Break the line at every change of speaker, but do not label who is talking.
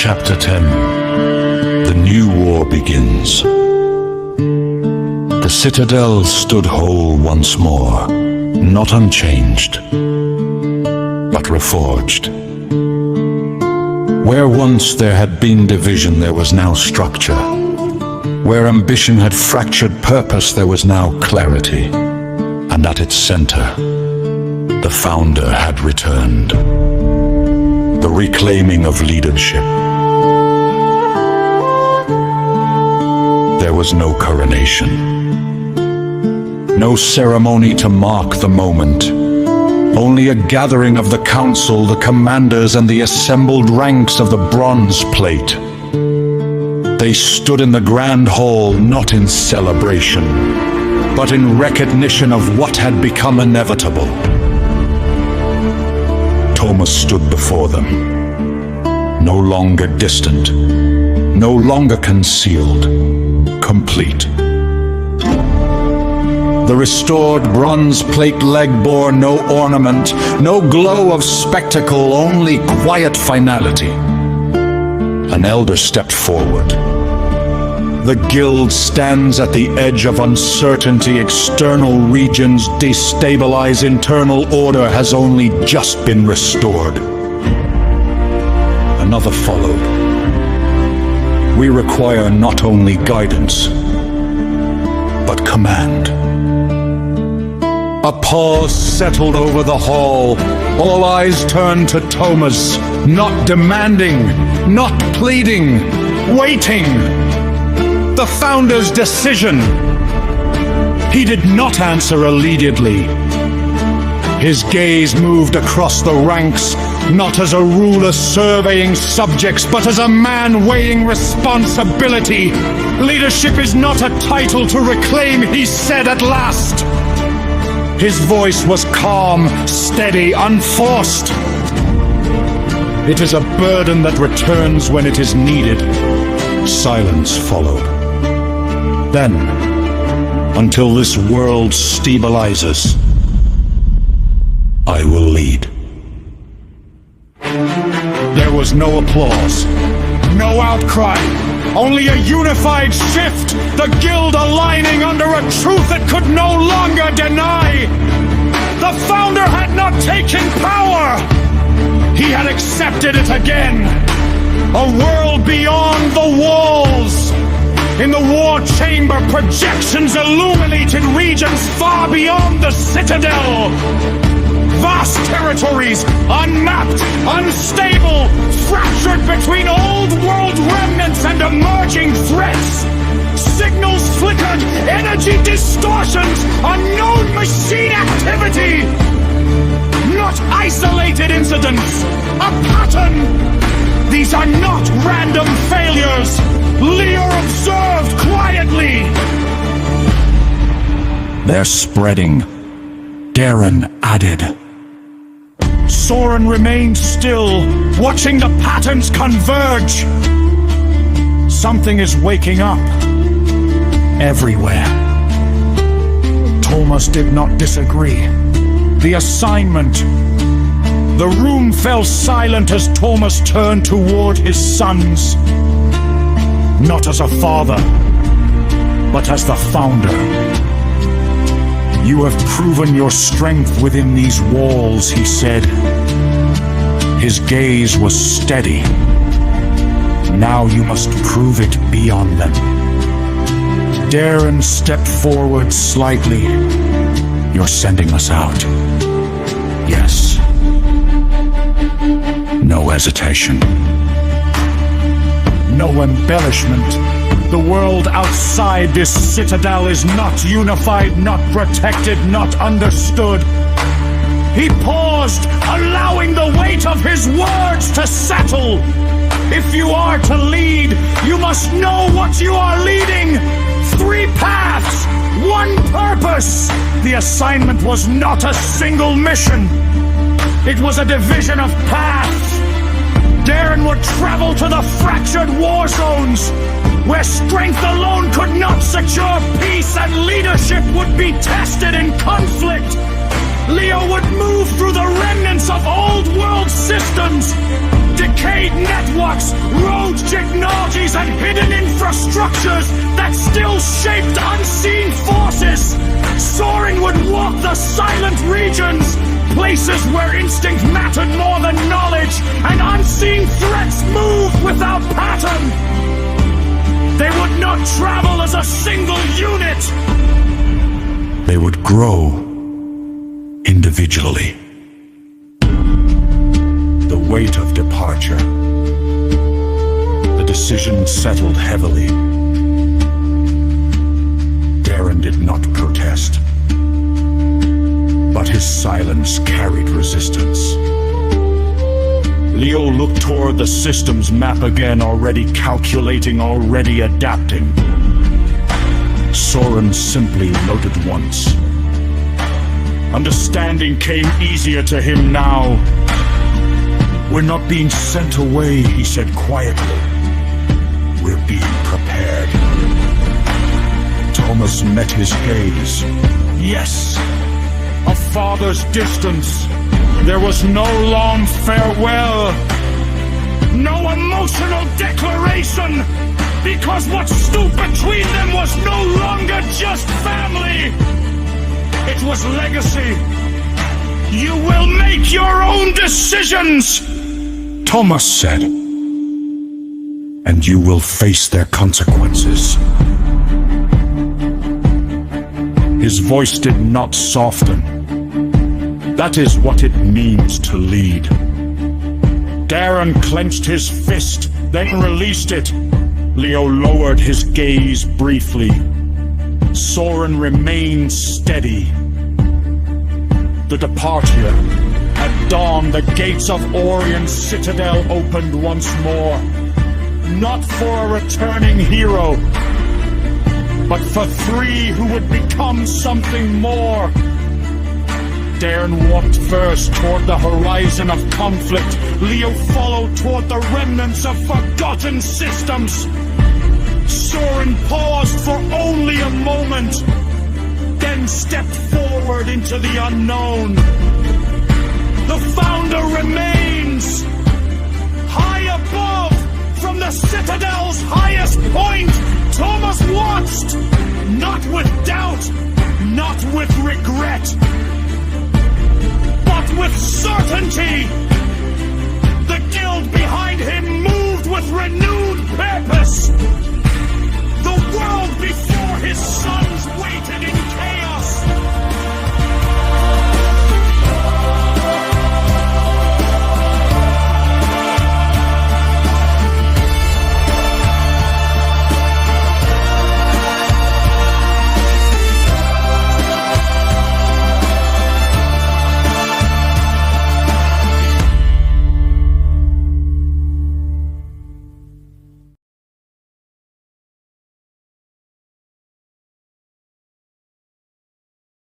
Chapter 10. The new war begins. The citadel stood whole once more, not unchanged, but reforged. Where once there had been division, there was now structure. Where ambition had fractured purpose, there was now clarity. And at its center, the founder had returned. The reclaiming of leadership. There was no coronation, no ceremony to mark the moment, only a gathering of the council, the commanders, and the assembled ranks of the bronze plate. They stood in the grand hall not in celebration, but in recognition of what had become inevitable. Thomas stood before them, no longer distant, no longer concealed, complete. The restored bronze plate leg bore no ornament, no glow of spectacle, only quiet finality. An elder stepped forward. The guild stands at the edge of uncertainty. External regions destabilize. Internal order has only just been restored. Another followed. We require not only guidance, but command. A pause settled over the hall. All eyes turned to Thomas, not demanding, not pleading, waiting. The founder's decision. He did not answer immediately. His gaze moved across the ranks, not as a ruler surveying subjects, but as a man weighing responsibility. Leadership is not a title to reclaim, he said at last. His voice was calm, steady, unforced. It is a burden that returns when it is needed. Silence followed. Then, until this world stabilizes, I will lead. There was no applause, no outcry, only a unified shift, the guild aligning under a truth it could no longer deny. The founder had not taken power, he had accepted it again. A world beyond the walls. In the war chamber, projections illuminated regions far beyond the citadel. Vast territories, unmapped, unstable, fractured between old world remnants and emerging threats. Signals flickered, energy distortions, unknown machine activity. Not isolated incidents, a pattern. These are not random failures. Leo observed quietly. They're spreading, Darren added. Soren remained still, watching the patterns converge. Something is waking up. Everywhere. Thomas did not disagree. The assignment. The room fell silent as Thomas turned toward his sons. Not as a father, but as the founder. You have proven your strength within these walls, he said. His gaze was steady. Now you must prove it beyond them. Darren stepped forward slightly. You're sending us out. Yes. No hesitation. No embellishment. The world outside this citadel is not unified, not protected, not understood. He paused, allowing the weight of his words to settle. If you are to lead, you must know what you are leading. 3 paths, 1 purpose. The assignment was not a single mission. It was a division of paths. Darren would travel to the fractured war zones, where strength alone could not secure peace and leadership would be tested in conflict. Leo would move through the remnants of old world systems, decayed networks, road advanced technologies and hidden infrastructures that still shaped unseen forces. Soren would walk the silent regions, places where instinct mattered more than knowledge, and unseen threats moved without pattern. They would not travel as a single unit. They would grow individually. The weight of departure. The decision settled heavily. Darren did not protest, but his silence carried resistance. Leo looked toward the system's map again, already calculating, already adapting. Soren simply loaded once. Understanding came easier to him now. "We're not being sent away," he said quietly. "We're being prepared." Thomas met his gaze. Yes, a father's distance. There was no long farewell, no emotional declaration, because what stood between them was no longer just family. It was legacy. "You will make your own decisions," Thomas said, "and you will face their consequences." His voice did not soften. That is what it means to lead. Darren clenched his fist, then released it. Leo lowered his gaze briefly. Soren remained steady. The departure. At dawn, the gates of Orion's citadel opened once more. Not for a returning hero, but for three who would become something more. Darren walked first toward the horizon of conflict. Leo followed toward the remnants of forgotten systems. Soren paused for only a moment, then stepped forward into the unknown. The founder remains. High above, from the citadel's highest point, Thomas watched, not with doubt, not with regret,